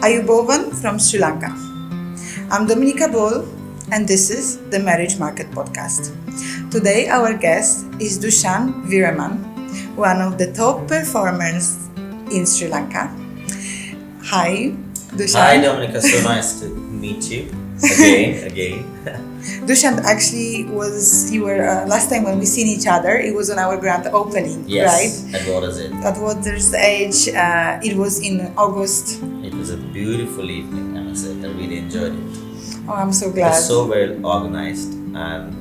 Ayubovan from Sri Lanka. I'm Dominika Bull, and this is the Marriage Market Podcast. Today, our guest is Dushyanth Weeraman, one of the top performers in Sri Lanka. Hi, Dushyanth. Hi, Dominika. So nice to meet you again. Dushyanth, actually, you were last time when we seen each other. It was on our grand opening, Yes, right? at Water's Edge. At Water's Edge. It was in August. It was a beautiful evening, I must say. I really enjoyed it. Oh, I'm so It glad. was so well organized and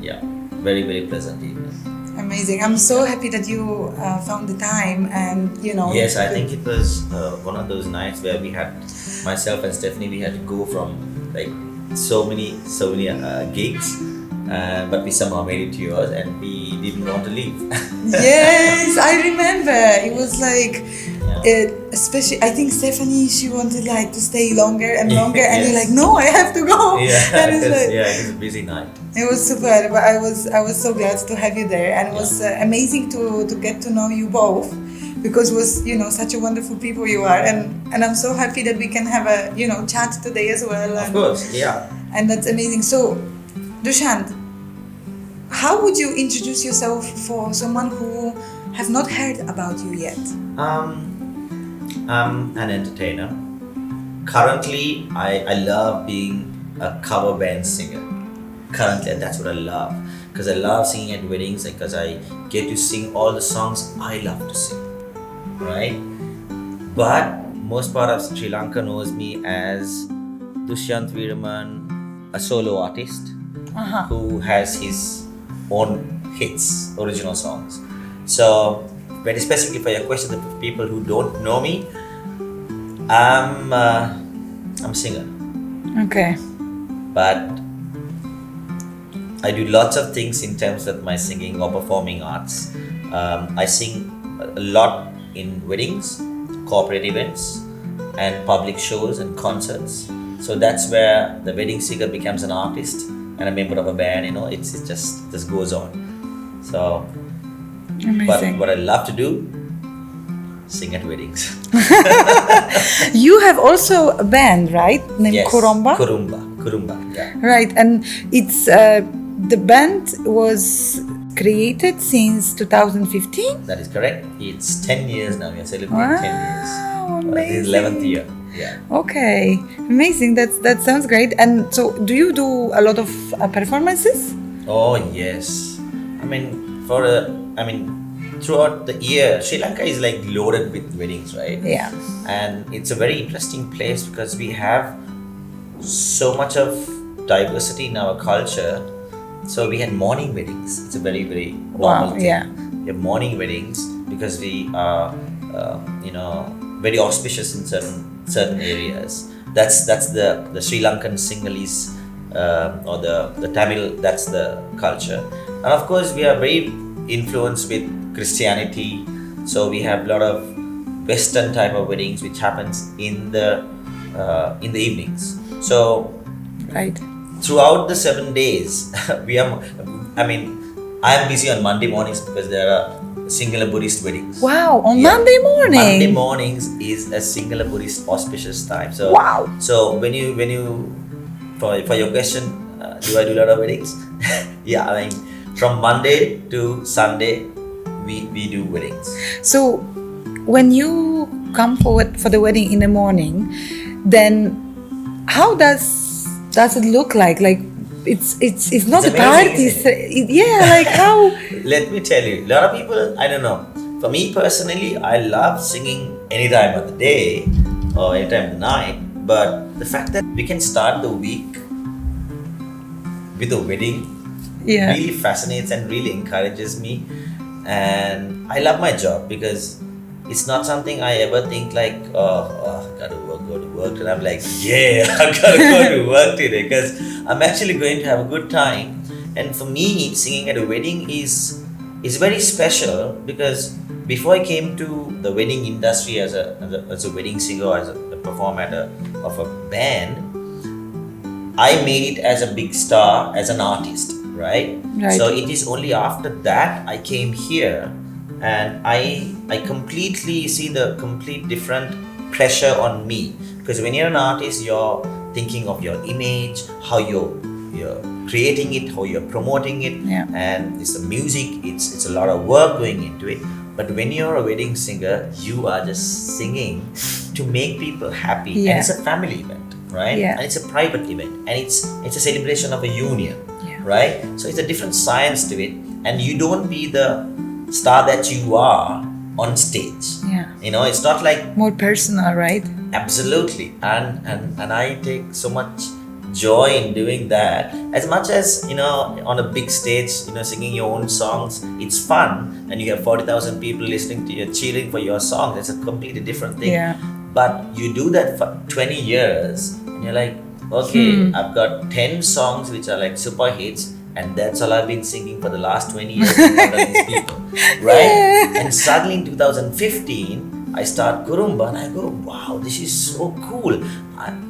very, very pleasant evening. Amazing. I'm so happy that you found the time and, Yes, I think it was one of those nights where we had, myself and Stephanie, we had to go from like so many gigs, but we somehow made it to yours and we didn't want to leave. Yes, I remember. It was like, especially, I think Stephanie, she wanted like to stay longer and longer, and Yes. you're like, no, I have to go. And it's like, it was a busy night. it was super, but I was so glad to have you there, and it was amazing to get to know you both, because it was such a wonderful people you are, and I'm so happy that we can have a chat today as well. Of course, yeah. And that's amazing. So, Dushyanth, how would you introduce yourself for someone who have not heard about you yet? I'm an entertainer. Currently, I love being a cover band singer. Currently, that's what I love. Because I love singing at weddings, because I get to sing all the songs I love to sing. Right? But most part of Sri Lanka knows me as Dushyanth Weeraman, a solo artist who has his own hits, original songs. So, very specifically for your question, the people who don't know me, I'm a singer. Okay. But I do lots of things in terms of my singing or performing arts. I sing a lot in weddings, corporate events, and public shows and concerts. So that's where the wedding singer becomes an artist and a member of a band. It just goes on. So, Amazing. but what I love to do, sing at weddings. You have also a band, right? Named Yes, Kurumba? Kurumba, yeah. Right, and it's the band was created since 2015? That is correct. It's 10 years now. We are celebrating Wow, 10 years. amazing. This is 11th year. Yeah. Okay, amazing. That sounds great. And so, do you do a lot of performances? Oh yes. Throughout the year, Sri Lanka is like loaded with weddings, right? Yeah. And it's a very interesting place because we have so much of diversity in our culture. So we had morning weddings. It's a very, very normal thing. Yeah. We have morning weddings because we are, very auspicious in certain areas. That's the Sri Lankan Sinhalese or the Tamil. That's the culture, and of course we are very influenced with Christianity. So we have a lot of Western type of weddings which happens in the evenings. So Right. throughout the 7 days, I am busy on Monday mornings because there are Sinhala Buddhist weddings. Wow, on Yeah. Monday morning. Monday mornings is a Sinhala Buddhist auspicious time. So Wow. So when you for your question, do I do a lot of weddings? Yeah, from Monday to Sunday, we do weddings. So, when you come forward for the wedding in the morning, then how does it look like? Like it's not It's a party. amazing, Like how? Let me tell you, a lot of people, I don't know. For me personally, I love singing any time of the day or any time of the night. But the fact that we can start the week with a wedding really fascinates and really encourages me. And I love my job because it's not something I ever think like, I gotta go to work. And I'm like, yeah, I gotta go to work today because I'm actually going to have a good time. And for me, singing at a wedding is very special because before I came to the wedding industry as a wedding singer or as a performer of a band, I made it as a big star, as an artist, right? So it is only after that I came here and I completely see the complete different pressure on me Because when you're an artist, you're thinking of your image, how you're creating it, how you're promoting it, and it's the music, it's a lot of work going into it. But when you're a wedding singer, you are just singing to make people happy, and it's a family event, right? And it's a private event, and it's a celebration of a union, right? So it's a different science to it, and you don't be the star that you are on stage. It's not like more personal, right? Absolutely, and I take so much joy in doing that. As much as on a big stage, singing your own songs, it's fun, and you have 40,000 people listening to you, cheering for your song. That's a completely different thing. But you do that for 20 years, and you're like, okay, I've got 10 songs which are like super hits, and that's all I've been singing for the last 20 years in front of these people, right? And suddenly in 2015, I start Kurumba, and I go, wow, this is so cool.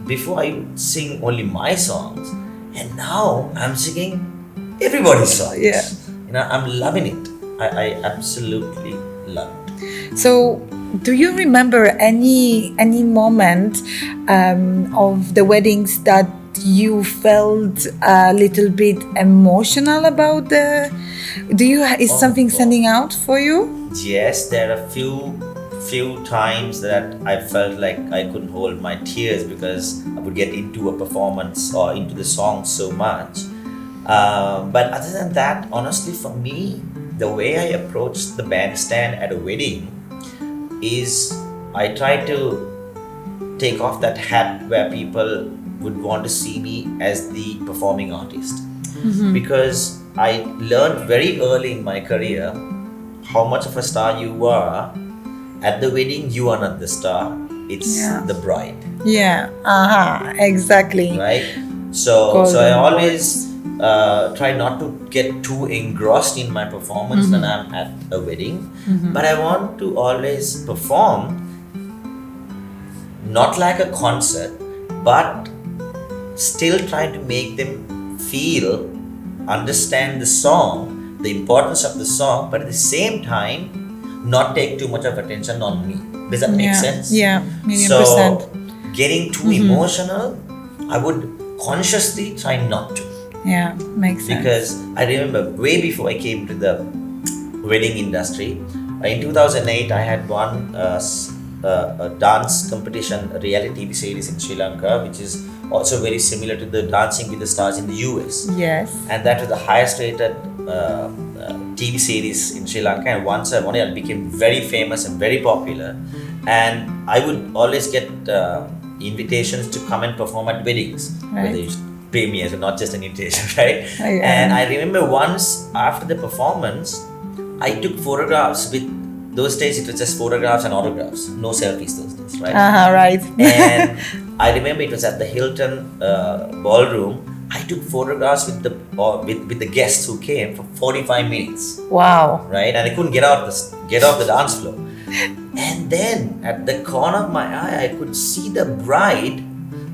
Before I would sing only my songs, and now I'm singing everybody's songs. I'm loving it. I absolutely love it. So, do you remember any moment of the weddings that you felt a little bit emotional about is something standing out for you? Yes, there are a few times that I felt like I couldn't hold my tears because I would get into a performance or into the song so much. But other than that, honestly, for me, the way I approach the bandstand at a wedding is I try to take off that hat where people would want to see me as the performing artist. Because I learned very early in my career how much of a star you are. At the wedding, you are not the star, it's the bride. Exactly. Right? So I always try not to get too engrossed in my performance when I'm at a wedding. But I want to always perform not like a concert, but still trying to make them feel, understand the song, the importance of the song, but at the same time, not take too much of attention on me. Does that make sense? Yeah, so getting too emotional, I would consciously try not to. Yeah, makes sense. Because I remember way before I came to the wedding industry, in 2008 I had won a dance competition, a reality TV series in Sri Lanka, which is also very similar to the Dancing with the Stars in the US. Yes. And that was the highest rated TV series in Sri Lanka, and once I won it, I became very famous and very popular. And I would always get invitations to come and perform at weddings, where they used to pay me as not just an invitation, right? And I remember once after the performance, I took photographs with. Those days it was just photographs and autographs, no selfies those days, right? Right. And I remember it was at the Hilton ballroom. I took photographs with the guests who came for 45 minutes. Wow. Right, and I couldn't get off the dance floor. And then at the corner of my eye, I could see the bride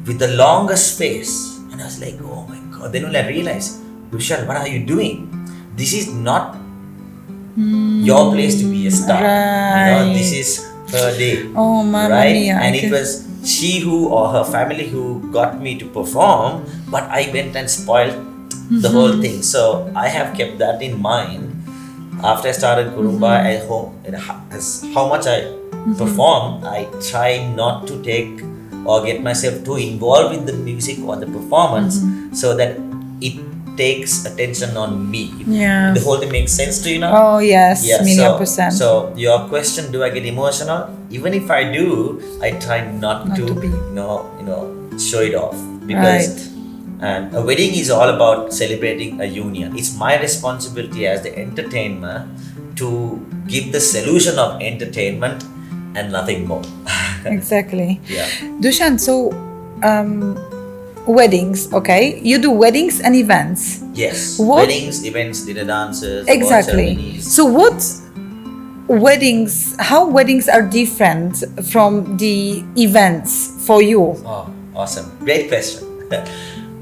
with the longest face, and I was like, "Oh my God!" Then only I realized, Dushyanth, what are you doing? This is not your place to be a star. Right. This is her day. Oh, Mamma right? Mia! And it was she or her family who got me to perform, but I went and spoiled the whole thing. So I have kept that in mind. After I started Kurumba, as how much I perform, I try not to take or get myself too involved with the music or the performance, so that it takes attention on me. Yeah. The whole thing makes sense to you now? Oh yes, million percent. So your question, do I get emotional? Even if I do, I try not to be. Show it off, because and a wedding is all about celebrating a union. It's my responsibility as the entertainer to give the solution of entertainment and nothing more. Exactly. Yeah. Dushyanth, so weddings, okay? You do weddings and events. Yes. What? Weddings, events, dinner dances, Exactly. So how weddings are different from the events for you? Oh, awesome. Great question.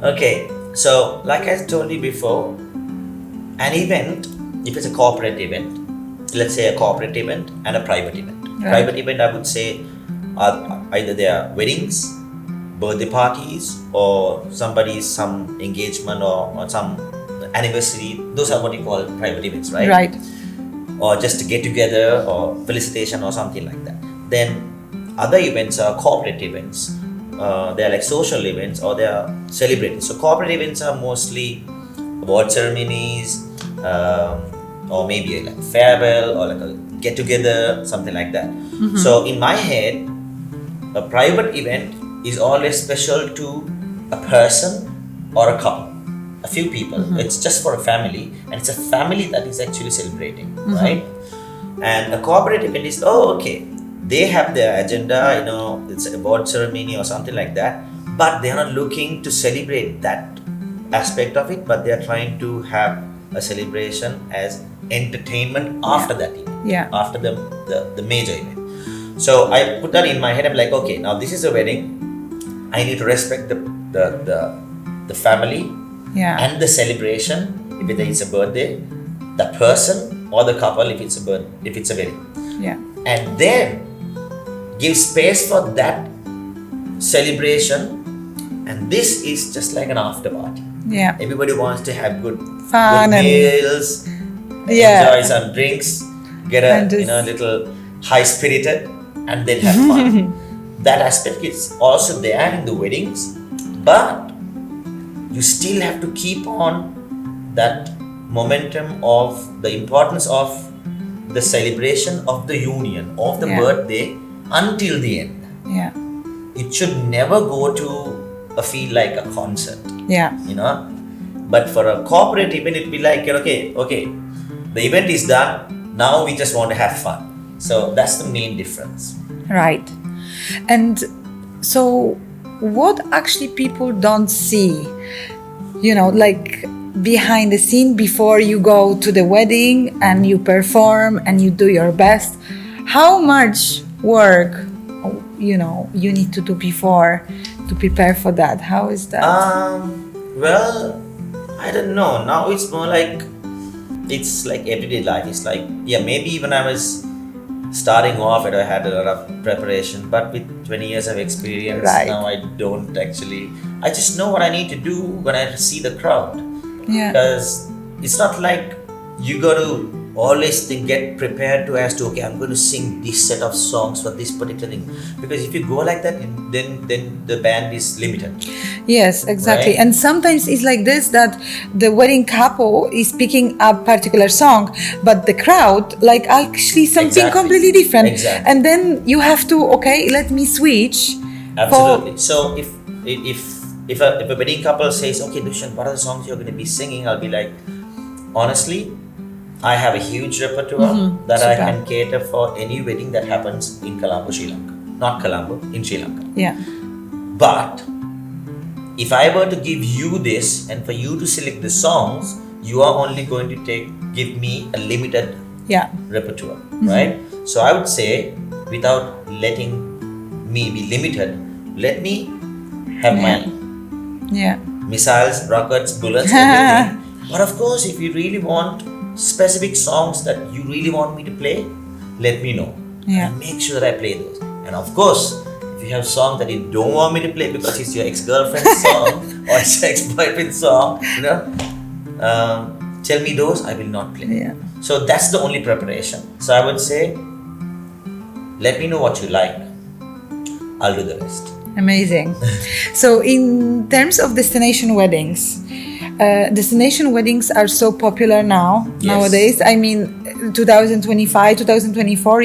Okay, so like I told you before, an event, if it's a corporate event, let's say a corporate event and a private event. Private event, I would say, either they are weddings, birthday parties or somebody's some engagement or some anniversary. Those are what you call private events, right? Right. Or just a get together or felicitation or something like that. Then other events are corporate events. They are like social events or they are celebrated. So corporate events are mostly award ceremonies, or maybe like farewell or like a get together, something like that. So in my head, a private event is always special to a person or a couple, a few people. It's just for a family, and it's a family that is actually celebrating, right? And a corporate event is, okay, they have their agenda, it's a award ceremony or something like that, but they are not looking to celebrate that aspect of it, but they are trying to have a celebration as entertainment after that event, after the major event. So I put that in my head. I'm like, okay, now this is a wedding. I need to respect the family and the celebration, whether it's a birthday, the person or the couple if it's a wedding. And then give space for that celebration. And this is just like an after party. Everybody wants to have good fun good meals, enjoy some drinks, get a little high spirited, and then have fun. That aspect is also there in the weddings, but you still have to keep on that momentum of the importance of the celebration of the union of the birthday until the end. It should never go to a feel like a concert. But for a corporate event, it'd be like, okay, the event is done, now we just want to have fun. So that's the main difference. Right. And so what actually people don't see, like behind the scene before you go to the wedding and you perform and you do your best, how much work, you need to do before to prepare for that? How is that? Well, I don't know. Now it's more like, it's like everyday life. It's like, maybe when I was starting off, I had a lot of preparation, but with 20 years of experience, now I don't actually, I just know what I need to do when I see the crowd. Because it's not like you got to always get prepared to ask, okay, I'm going to sing this set of songs for this particular thing. Because if you go like that, then the band is limited. Yes, exactly. Right? And sometimes it's like this, that the wedding couple is picking a particular song, but the crowd like actually something completely different. And then you have to, let me switch. Absolutely. So if a wedding couple says, okay, Dushyanth, what are the songs you're going to be singing? I'll be like, honestly, I have a huge repertoire that I can cater for any wedding that happens in Colombo, Sri Lanka. Not Colombo, in Sri Lanka. But if I were to give you this and for you to select the songs, you are only going to give me a limited repertoire, right? So I would say, without letting me be limited, let me have my missiles, rockets, bullets, everything. But of course, if you really want specific songs that you really want me to play, let me know. And make sure that I play those. And of course, if you have songs that you don't want me to play because it's your ex-girlfriend's song or it's your ex-boyfriend's song, tell me those, I will not play. So that's the only preparation. So I would say, let me know what you like. I'll do the rest. Amazing. So in terms of destination weddings are so popular nowadays. I mean, 2025, 2024,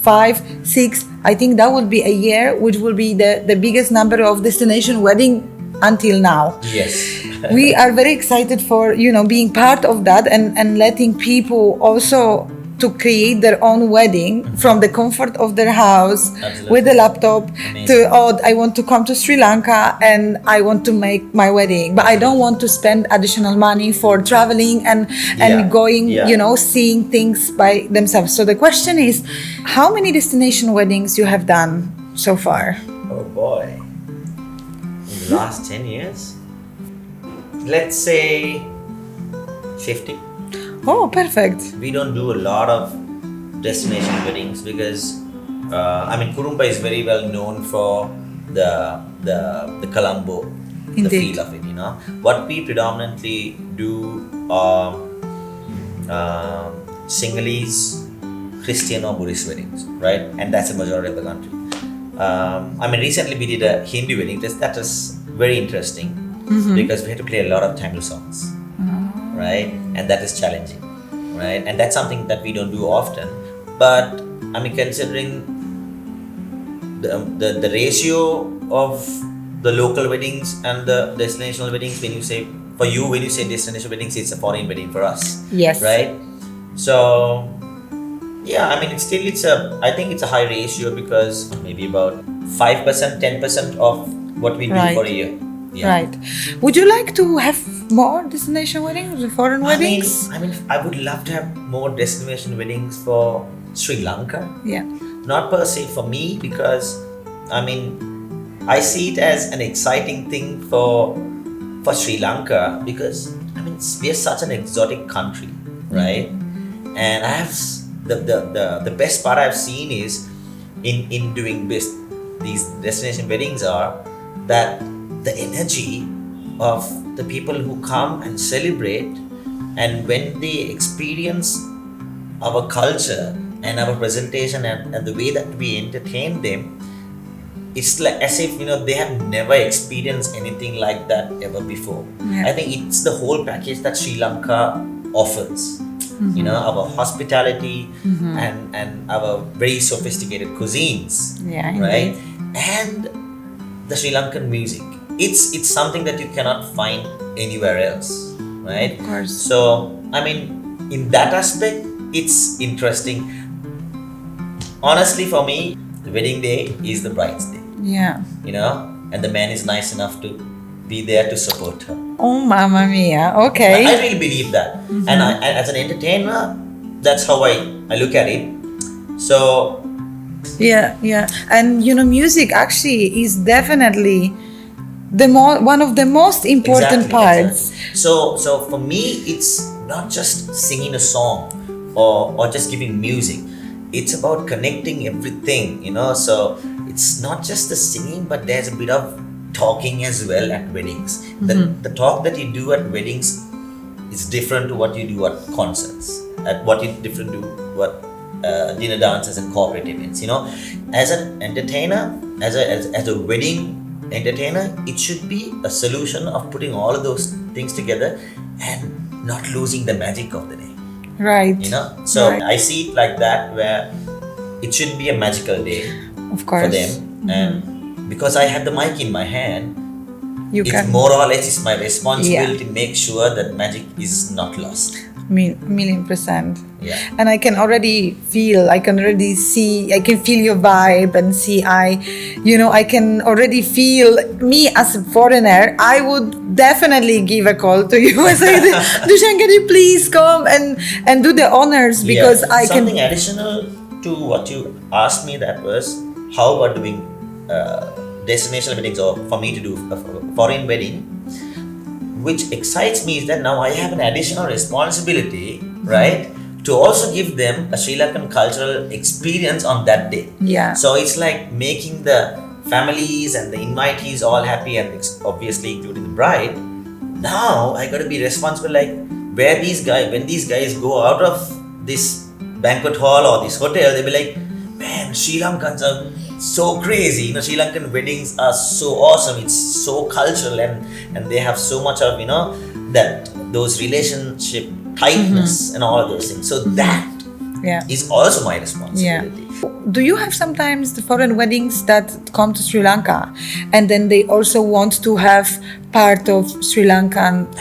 5, 6. I think that would be a year which will be the biggest number of destination wedding until now. Yes. We are very excited for, being part of that and letting people also to create their own wedding from the comfort of their house. Absolutely. With a laptop. Amazing. I want to come to Sri Lanka and I want to make my wedding, but I don't want to spend additional money for traveling and going, seeing things by themselves. So the question is, how many destination weddings you have done so far? Oh boy. In the last 10 years? Let's say 50. Oh, perfect. We don't do a lot of destination weddings because, Kurumba is very well known for the the Colombo, the Indeed. feel of it. What we predominantly do are Sinhalese, Christian or Buddhist weddings, right? And that's the majority of the country. Recently we did a Hindu wedding. That was very interesting because we had to play a lot of Tamil songs, right? And that is challenging, right? And that's something that we don't do often. But considering the ratio of the local weddings and the destination weddings, when you say destination weddings, it's a foreign wedding for us. Yes. Right? So, yeah, I think it's a high ratio because maybe about 5%, 10% of what we do for a year. Yeah. Right. Would you like to have more destination weddings, foreign weddings? I would love to have more destination weddings for Sri Lanka. Yeah. Not per se for me because, I see it as an exciting thing for Sri Lanka because, we are such an exotic country, right? And I have the best part I've seen is in doing these destination weddings are that the energy of the people who come and celebrate, and when they experience our culture and our presentation and the way that we entertain them, it's like as if they have never experienced anything like that ever before. Yeah. I think it's the whole package that Sri Lanka offers. Our hospitality and our very sophisticated cuisines, right? And the Sri Lankan music. It's something that you cannot find anywhere else, right? Of course. So, in that aspect, it's interesting. Honestly, for me, the wedding day is the bride's day. Yeah. And the man is nice enough to be there to support her. Oh, mamma mia. Okay. I really believe that. And as an entertainer, that's how I look at it. So, Yeah. And music actually is definitely one of the most important parts. Exactly. So for me, it's not just singing a song or just giving music. It's about connecting everything, So it's not just the singing, but there's a bit of talking as well at weddings. The talk that you do at weddings is different to what you do at concerts. Different to what dinner dances and corporate events. As an entertainer, as a wedding entertainer, it should be a solution of putting all of those things together and not losing the magic of the day. Right. So right. I see it like that, where it should be a magical day of course. for them. And because I have the mic in my hand, more or less it's my responsibility to make sure that magic is not lost. Million%. Yeah. And I can already feel, I can already see, I can feel your vibe and see, I can already feel me as a foreigner. I would definitely give a call to you and say, Dushyanth, can you please come and do the honors because I can. Something additional to what you asked me, that was how about doing destination weddings, or for me to do a foreign wedding. Which excites me is that now I have an additional responsibility, right, to also give them a Sri Lankan cultural experience on that day. Yeah. So it's like making the families and the invitees all happy, and obviously including the bride. Now I got to be responsible, like when these guys go out of this banquet hall or this hotel, they'll be like, man, Sri Lankans are so crazy. Sri Lankan weddings are so awesome. It's so cultural, and they have so much of those relationship tightness and all of those things. So that is also my responsibility. Do you have sometimes the foreign weddings that come to Sri Lanka and then they also want to have part of Sri Lankan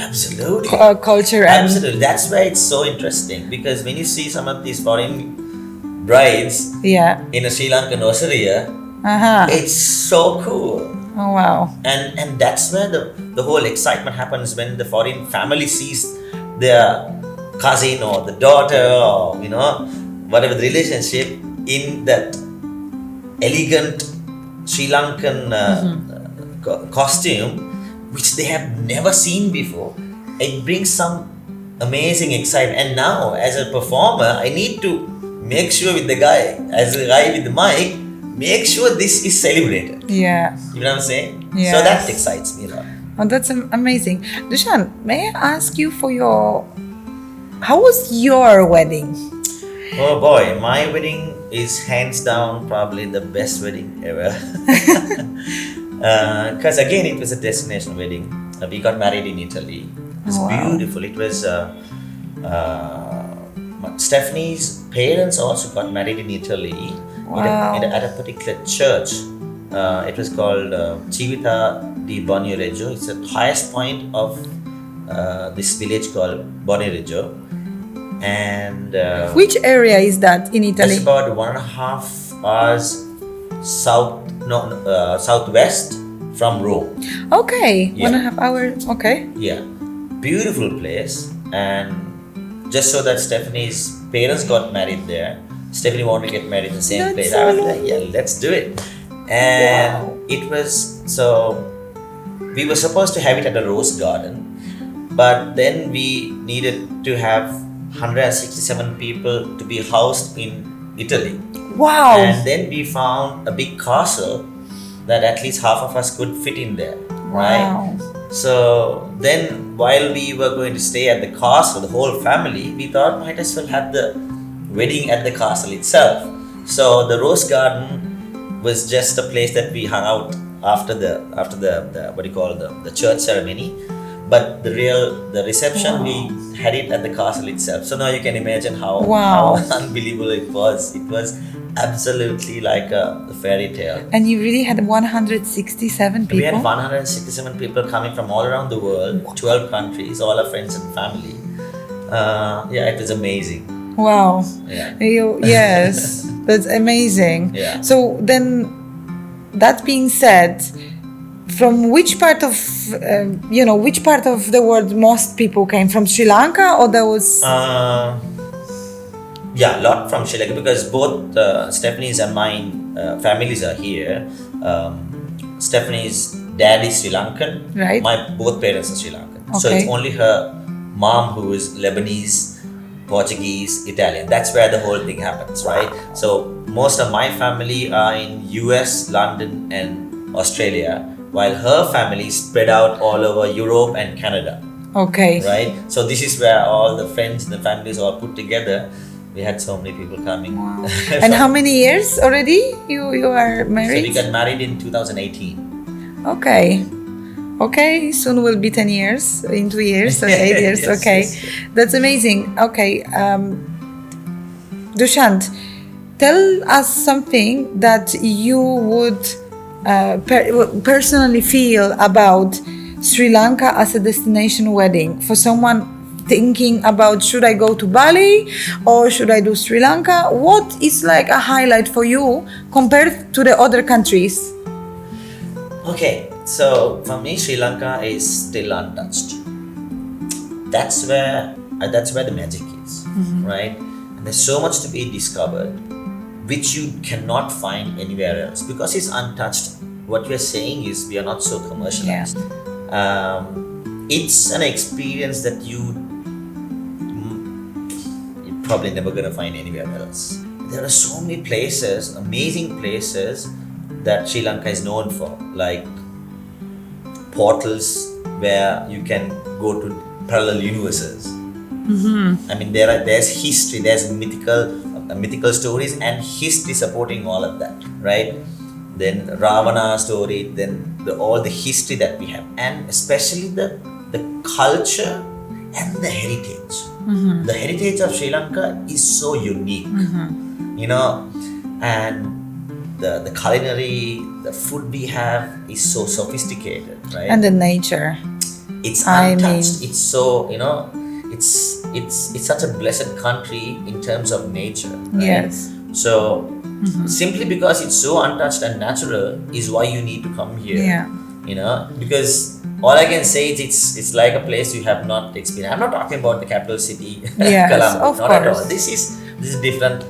culture? Absolutely. That's why it's so interesting, because when you see some of these foreign brides in a Sri Lankan osteria, it's so cool. Oh wow. And that's where the whole excitement happens, when the foreign family sees their cousin or the daughter or whatever the relationship in that elegant Sri Lankan costume, which they have never seen before. It brings some amazing excitement. And now as a performer, I need to make sure with the guy, as a guy with the mic, make sure this is celebrated. Yeah. You know what I'm saying? Yes. So that excites me a lot. Oh, that's amazing. Dushyanth, may I ask you for how was your wedding? Oh boy, my wedding is hands down probably the best wedding ever. Because again, it was a destination wedding. We got married in Italy. It was beautiful. It was Stephanie's parents also got married in Italy at a particular church. It was called Civita di Bonireggio. It's the highest point of this village called Bonireggio. And which area is that in Italy? It's about 1.5 hours southwest from Rome. Okay, Yeah. 1.5 hours. Okay. Yeah, beautiful place. And just so that Stephanie's parents got married there, Stephanie wanted to get married in the same place. I was like, yeah, let's do it. And it was we were supposed to have it at a rose garden, but then we needed to have 167 people to be housed in Italy. Wow. And then we found a big castle that at least half of us could fit in there, right? Wow. So then while we were going to stay at the castle, the whole family, we thought might as well have the wedding at the castle itself. So the rose garden was just a place that we hung out after the the church ceremony. But the reception, we had it at the castle itself. So now you can imagine how unbelievable it was. It was absolutely like a fairy tale. And you really had 167 people? We had 167 people coming from all around the world, 12 countries, all our friends and family. It was amazing. Wow. Yeah. Yes, that's amazing. Yeah. So then, that being said, from which part of the world most people came from? Sri Lanka, or there was? A lot from Sri Lanka, because both Stephanie's and mine families are here. Stephanie's dad is Sri Lankan. Right. Both parents are Sri Lankan. Okay. So it's only her mom who is Lebanese, Portuguese, Italian. That's where the whole thing happens, right? So most of my family are in US, London, and Australia, while her family is spread out all over Europe and Canada. Okay. Right? So this is where all the friends and the families are put together. We had so many people coming. Wow. And how many years already you are married? So we got married in 2018. Okay. Okay, soon will be 10 years, in 2 years, so 8 years, Yes, okay. yes. That's amazing. Okay, Dushyanth, tell us something that you would personally feel about Sri Lanka as a destination wedding for someone thinking about, should I go to Bali or should I do Sri Lanka? What is like a highlight for you compared to the other countries? Okay, so for me, Sri Lanka is still untouched. That's where the magic is, right? And there's so much to be discovered, which you cannot find anywhere else because it's untouched. What we're saying is we are not so commercialized. Yeah. It's an experience that you're probably never gonna find anywhere else. There are so many places, amazing places that Sri Lanka is known for, like portals where you can go to parallel universes. I mean, there's history, there's mythical stories and history supporting all of that, right? Then Ravana story, then all the history that we have, and especially the culture and the heritage. The heritage of Sri Lanka is so unique, you know, and the culinary, the food we have is so sophisticated, right? And the nature. It's untouched. It's so, you know, it's such a blessed country in terms of nature, right? Yes. So simply because it's so untouched and natural is why you need to come here. Yeah. You know, because all I can say is it's like a place you have not experienced. I'm not talking about the capital city, Yes, Colombo, of not course. at all. This is different.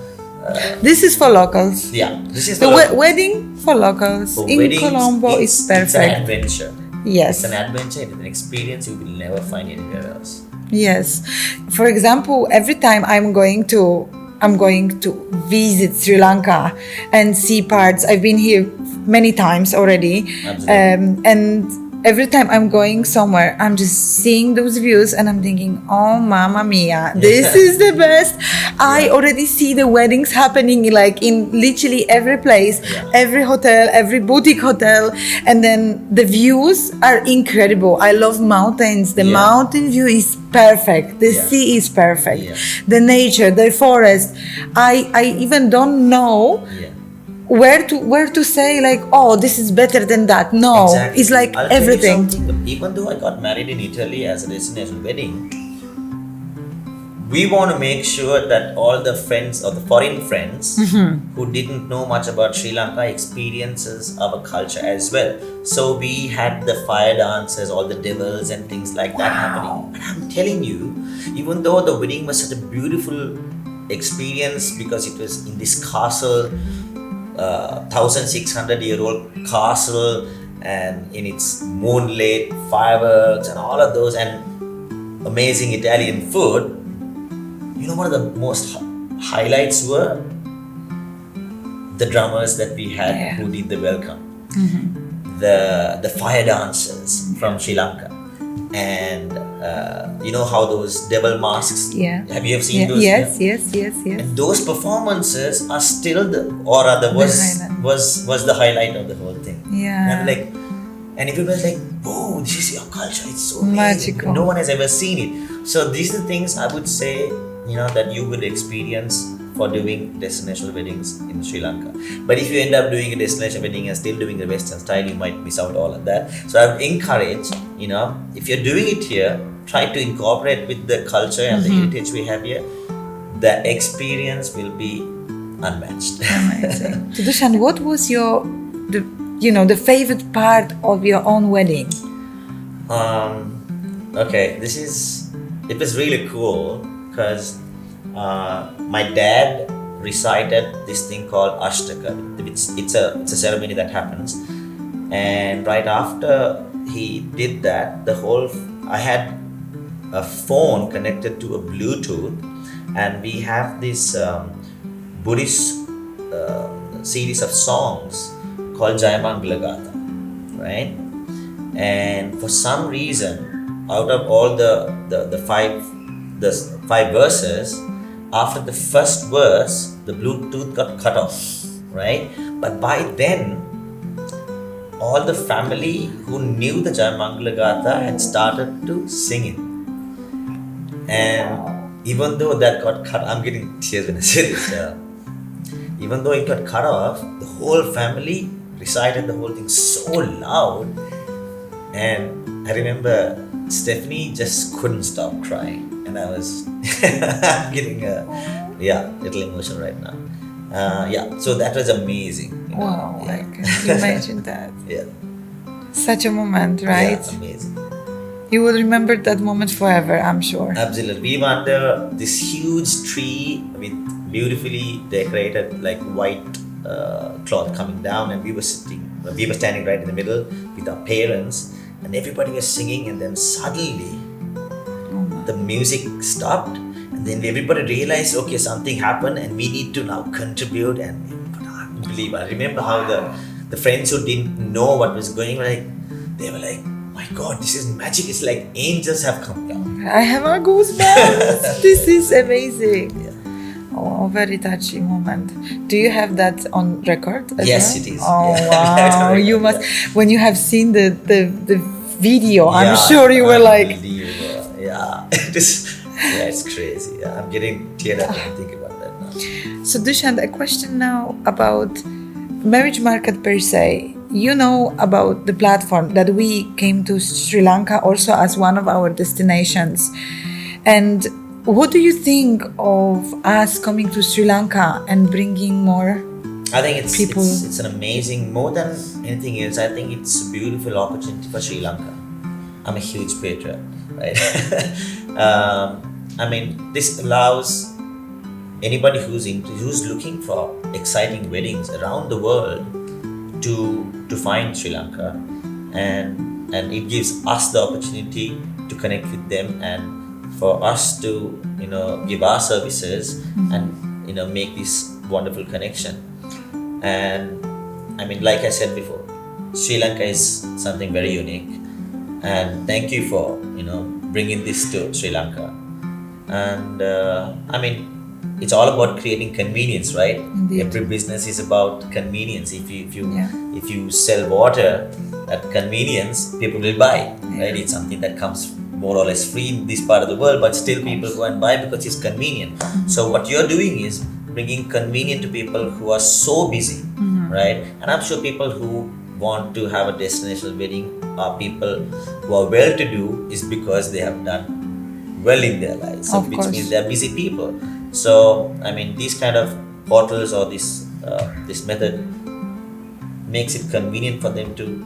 This is for locals. Yeah, this is The for locals. wedding for locals For in weddings, Colombo is It's an perfect. adventure. Yes. It's an adventure. It's an experience you will never find anywhere else. Yes. For example, every time I'm going to I'm going to visit Sri Lanka and see parts. I've been here many times already. And every time I'm going somewhere, I'm just seeing those views and I'm thinking, oh, mamma mia, this is the best. I already see the weddings happening like in literally every place, every hotel, every boutique hotel. And then the views are incredible. I love mountains. The mountain view is perfect. The sea is perfect. The nature, the forest. I even don't know where to say like, oh, this is better than that. No, Exactly. it's like I'll tell you everything. something. Even though I got married in Italy as a destination wedding, we want to make sure that all the friends or the foreign friends who didn't know much about Sri Lanka experiences our culture as well. So we had the fire dances, all the devils and things like that happening. And I'm telling you, even though the wedding was such a beautiful experience because it was in this castle, 1600-year-old castle, and in its moonlit fireworks and all of those, and amazing Italian food. You know, one of the most highlights were the drummers that we had who did the welcome, the fire dancers from Sri Lanka, and you know how those devil masks. Have you ever seen those? Yes. And those performances are still was the highlight of the whole thing. And like, and everybody's like, "Whoa, this is your culture! It's so amazing. Magical. No one has ever seen it." So these are the things I would say, you know, that you will experience for doing destination weddings in Sri Lanka. But if you end up doing a destination wedding and still doing the Western style, you might miss out all of that. So I would encourage, you know, if you're doing it here, try to incorporate with the culture and the heritage we have here. The experience will be unmatched. Amazing. So Dushyanth, what was the favorite part of your own wedding? Okay, it was really cool because my dad recited this thing called Ashtaka. It's a ceremony that happens, and right after he did that, I had a phone connected to a Bluetooth, and we have this Buddhist series of songs called Jayamangala Gatha, right? And for some reason, out of all the five verses, after the first verse, the Bluetooth got cut off, right? But by then, all the family who knew the Jayamangala Gatha had started to sing it. And even though that got cut, I'm getting tears when I say this. Even though it got cut off, the whole family recited the whole thing so loud. And I remember Stephanie just couldn't stop crying. And I was getting a little emotional right now. So that was amazing. Wow, I can imagine that. Yeah. Such a moment, right? Yeah, amazing. You will remember that moment forever, I'm sure. Absolutely. We were under this huge tree with beautifully decorated like white cloth coming down, and we were standing right in the middle with our parents, and everybody was singing, and then suddenly the music stopped, and then everybody realized, okay, something happened and we need to now contribute. And I remember how the friends who didn't know what was going on, they were like, my God, this is magic. It's like angels have come down. I have a goosebumps. This is amazing. Oh, very touching moment. Do you have that on record as Yes, well? it is. Oh, Yeah. wow. You must, when you have seen the video, I'm Yeah, sure you were like... Yeah, it's crazy. Yeah, I'm getting teared up when I think about that now. So Dushyanth, a question now about marriage market per se. You know about the platform that we came to Sri Lanka also as one of our destinations. And what do you think of us coming to Sri Lanka and bringing more I think people? It's an amazing, more than anything else, I think it's a beautiful opportunity for Sri Lanka. I'm a huge patriot, right? I mean, this allows anybody who's looking for exciting weddings around the world to find Sri Lanka, and it gives us the opportunity to connect with them and for us to give our services and make this wonderful connection. And I mean, like I said before, Sri Lanka is something very unique, and thank you for bringing this to Sri Lanka. And I mean, it's all about creating convenience, right? Indeed. Every business is about convenience. If you sell water at convenience, people will buy, right? It's something that comes more or less free in this part of the world, but still people go and buy because it's convenient. So what you're doing is bringing convenient to people who are so busy, right? And I'm sure people who want to have a destination wedding are people who are well-to-do is because they have done well in their lives, so which means they're busy people. So I mean, these kind of portals or this method makes it convenient for them to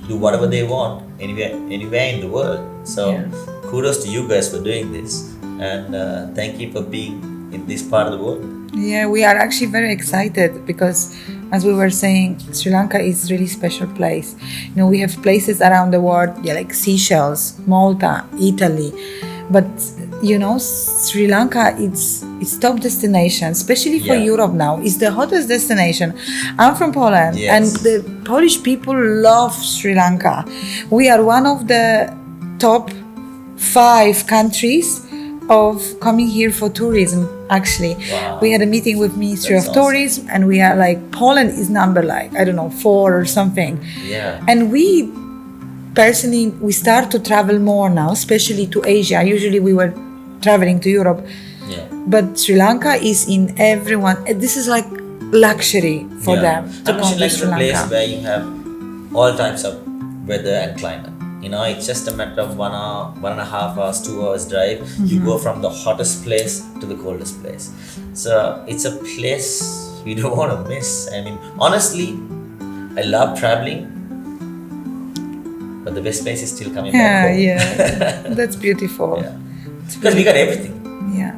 do whatever they want anywhere in the world. So kudos to you guys for doing this, and thank you for being in this part of the world. Yeah, we are actually very excited because, as we were saying, Sri Lanka is a really special place. We have places around the world, like Seychelles, Malta, Italy, but Sri Lanka it's top destination, especially for Europe now. It's the hottest destination. I'm from Poland, and the Polish people love Sri Lanka. We are one of the top 5 countries of coming here for tourism. Actually, we had a meeting with Ministry of Tourism, and we are like, Poland is number 4 or something. And we personally, we start to travel more now, especially to Asia. Usually we were traveling to Europe, but Sri Lanka is in everyone. This is like luxury for them to come to Sri Lanka. It's a place where you have all types of weather and climate. It's just a matter of 1 hour, 1.5 hours, 2 hours drive. You go from the hottest place to the coldest place. So it's a place you don't want to miss. I mean, honestly, I love traveling, but the best place is still coming back home. Yeah, that's beautiful. Because we got everything. Yeah.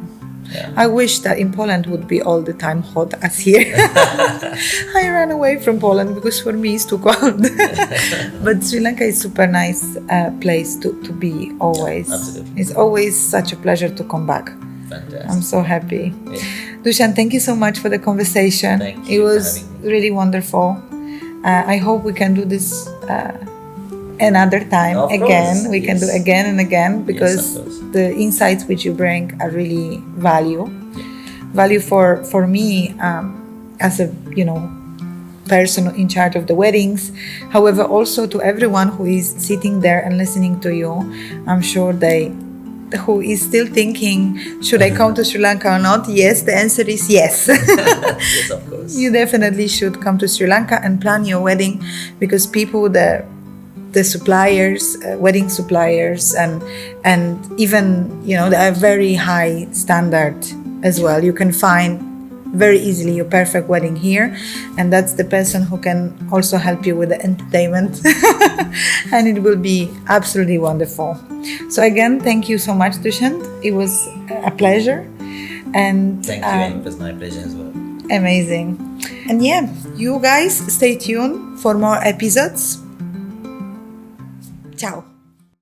I wish that in Poland would be all the time hot as here. I ran away from Poland because for me it's too cold. But Sri Lanka is super nice place to be always. Absolutely. It's always such a pleasure to come back. Fantastic. I'm so happy. Dushyanth, thank you so much for the conversation. Thank you. It was really wonderful. I hope we can do this another time again. We can do again and again, because the insights which you bring are really value for me as a person in charge of the weddings. However, also to everyone who is sitting there and listening to you. I'm sure who is still thinking, should I come to Sri Lanka or not? Yes, the answer is yes. Yes, of course. You definitely should come to Sri Lanka and plan your wedding, because people the suppliers, wedding suppliers, and even they are very high standard as well. You can find very easily your perfect wedding here, and that's the person who can also help you with the entertainment. And it will be absolutely wonderful. So again, thank you so much, Dushyanth. It was a pleasure, and thank you, and it was my pleasure as well. Amazing. And you guys stay tuned for more episodes. Ciao.